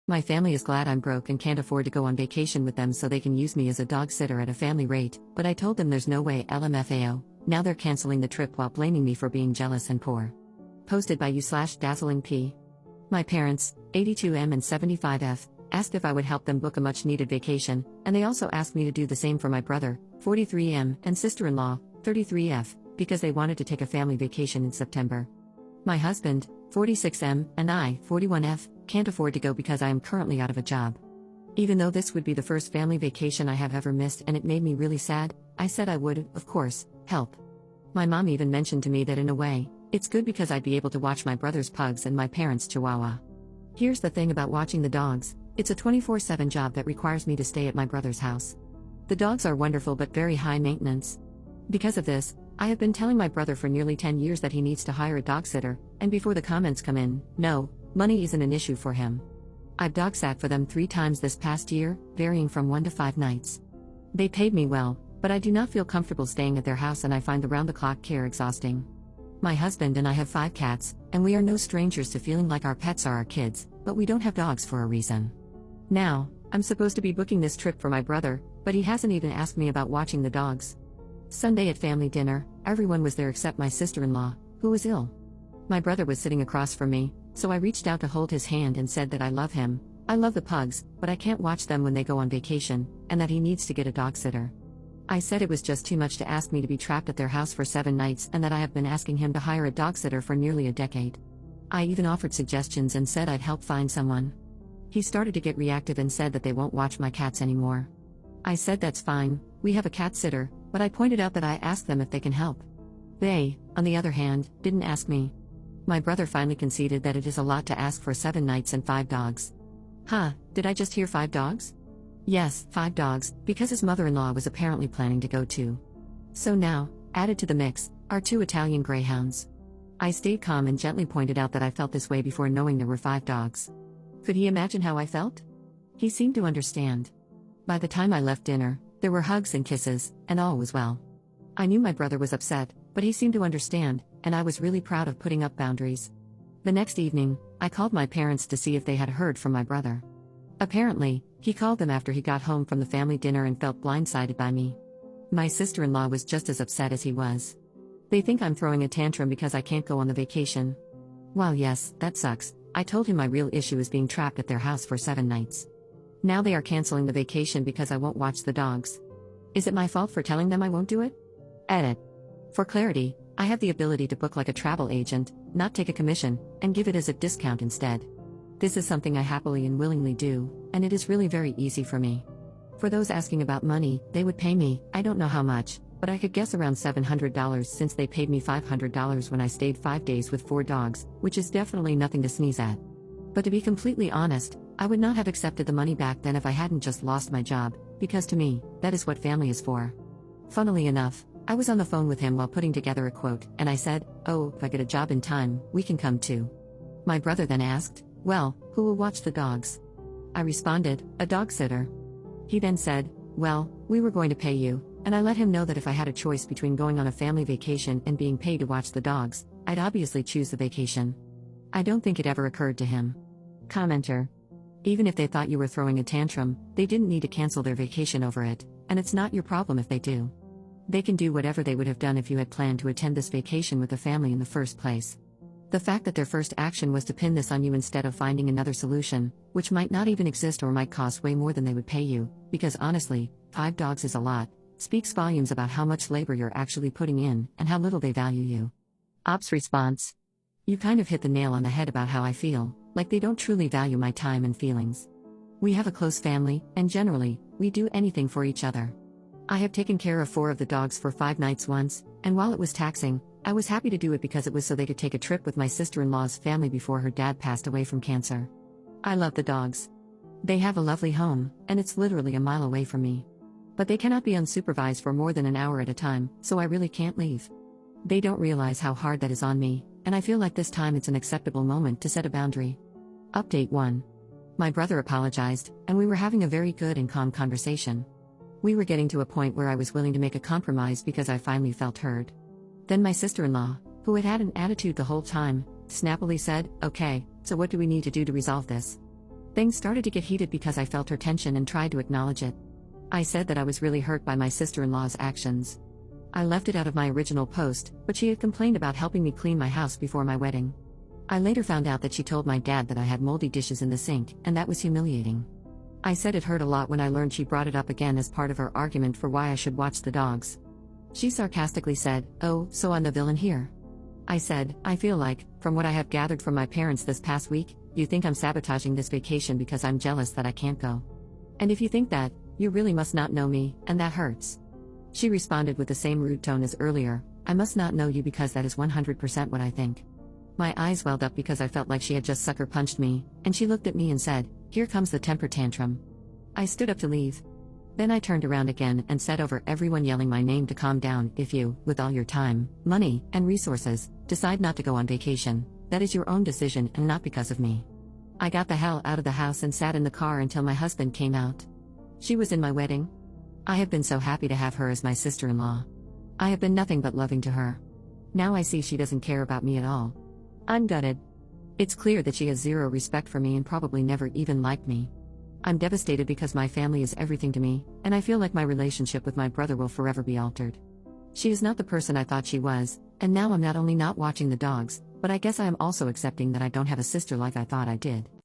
My family is glad I'm broke and can't afford to go on vacation with them so they can use me as a dog sitter at a family rate, but I told them there's no way LMFAO, now they're canceling the trip while blaming me for being jealous and poor. Posted by u/dazzlingp. My parents, 82M and 75F, asked if I would help them book a much-needed vacation, and they also asked me to do the same for my brother, 43M, and sister-in-law, 33F, because they wanted to take a family vacation in September. My husband, 46M, and I, 41F, can't afford to go because I am currently out of a job. Even though this would be the first family vacation I have ever missed and it made me really sad, I said I would, of course, help. My mom even mentioned to me that in a way, it's good because I'd be able to watch my brother's pugs and my parents' chihuahua. Here's the thing about watching the dogs, it's a 24/7 job that requires me to stay at my brother's house. The dogs are wonderful but very high maintenance. Because of this, I have been telling my brother for nearly 10 years that he needs to hire a dog sitter, and before the comments come in, no, money isn't an issue for him. I've dog sat for them 3 times this past year, varying from 1 to 5 nights. They paid me well, but I do not feel comfortable staying at their house and I find the round-the-clock care exhausting. My husband and I have 5 cats, and we are no strangers to feeling like our pets are our kids, but we don't have dogs for a reason. Now, I'm supposed to be booking this trip for my brother, but he hasn't even asked me about watching the dogs. Sunday at family dinner, everyone was there except my sister-in-law, who was ill. My brother was sitting across from me, so I reached out to hold his hand and said that I love him, I love the pugs, but I can't watch them when they go on vacation, and that he needs to get a dog sitter. I said it was just too much to ask me to be trapped at their house for 7 nights and that I have been asking him to hire a dog sitter for nearly a decade. I even offered suggestions and said I'd help find someone. He started to get reactive and said that they won't watch my cats anymore. I said that's fine, we have a cat sitter, but I pointed out that I asked them if they can help. They, on the other hand, didn't ask me. My brother finally conceded that it is a lot to ask for 7 nights and 5 dogs. Huh, did I just hear 5 dogs? Yes, 5 dogs, because his mother-in-law was apparently planning to go too. So now, added to the mix, are 2 Italian greyhounds. I stayed calm and gently pointed out that I felt this way before knowing there were 5 dogs. Could he imagine how I felt? He seemed to understand. By the time I left dinner, there were hugs and kisses, and all was well. I knew my brother was upset, but he seemed to understand, and I was really proud of putting up boundaries. The next evening, I called my parents to see if they had heard from my brother. Apparently, he called them after he got home from the family dinner and felt blindsided by me. My sister-in-law was just as upset as he was. They think I'm throwing a tantrum because I can't go on the vacation. While yes, that sucks, I told him my real issue is being trapped at their house for 7 nights. Now they are canceling the vacation because I won't watch the dogs. Is it my fault for telling them I won't do it? Edit. For clarity, I have the ability to book like a travel agent, not take a commission, and give it as a discount instead. This is something I happily and willingly do, and it is really very easy for me. For those asking about money, they would pay me, I don't know how much, but I could guess around $700 since they paid me $500 when I stayed 5 days with 4 dogs, which is definitely nothing to sneeze at. But to be completely honest, I would not have accepted the money back then if I hadn't just lost my job, because to me, that is what family is for. Funnily enough, I was on the phone with him while putting together a quote, and I said, "Oh, if I get a job in time, we can come too." My brother then asked, "Well, who will watch the dogs?" I responded, "A dog sitter." He then said, "Well, we were going to pay you," and I let him know that if I had a choice between going on a family vacation and being paid to watch the dogs, I'd obviously choose the vacation. I don't think it ever occurred to him. Commenter. Even if they thought you were throwing a tantrum, they didn't need to cancel their vacation over it, and it's not your problem if they do. They can do whatever they would have done if you had planned to attend this vacation with the family in the first place. The fact that their first action was to pin this on you instead of finding another solution, which might not even exist or might cost way more than they would pay you, because honestly, 5 dogs is a lot, speaks volumes about how much labor you're actually putting in and how little they value you. Ops response. You kind of hit the nail on the head about how I feel, like they don't truly value my time and feelings. We have a close family, and generally, we do anything for each other. I have taken care of 4 of the dogs for 5 nights once, and while it was taxing, I was happy to do it because it was so they could take a trip with my sister-in-law's family before her dad passed away from cancer. I love the dogs. They have a lovely home, and it's literally a mile away from me. But they cannot be unsupervised for more than an hour at a time, so I really can't leave. They don't realize how hard that is on me, and I feel like this time it's an acceptable moment to set a boundary. Update 1. My brother apologized, and we were having a very good and calm conversation. We were getting to a point where I was willing to make a compromise because I finally felt heard. Then my sister-in-law, who had had an attitude the whole time, snappily said, "Okay, so what do we need to do to resolve this?" Things started to get heated because I felt her tension and tried to acknowledge it. I said that I was really hurt by my sister-in-law's actions. I left it out of my original post, but she had complained about helping me clean my house before my wedding. I later found out that she told my dad that I had moldy dishes in the sink, and that was humiliating. I said it hurt a lot when I learned she brought it up again as part of her argument for why I should watch the dogs. She sarcastically said, "Oh, so I'm the villain here?" I said, "I feel like, from what I have gathered from my parents this past week, you think I'm sabotaging this vacation because I'm jealous that I can't go. And if you think that, you really must not know me, and that hurts." She responded with the same rude tone as earlier, "I must not know you because that is 100% what I think." My eyes welled up because I felt like she had just sucker punched me, and she looked at me and said, "Here comes the temper tantrum." I stood up to leave. Then I turned around again and said over everyone yelling my name to calm down, "If you, with all your time, money, and resources, decide not to go on vacation, that is your own decision and not because of me." I got the hell out of the house and sat in the car until my husband came out. She was in my wedding. I have been so happy to have her as my sister-in-law. I have been nothing but loving to her. Now I see she doesn't care about me at all. I'm gutted. It's clear that she has zero respect for me and probably never even liked me. I'm devastated because my family is everything to me, and I feel like my relationship with my brother will forever be altered. She is not the person I thought she was, and now I'm not only not watching the dogs, but I guess I am also accepting that I don't have a sister like I thought I did.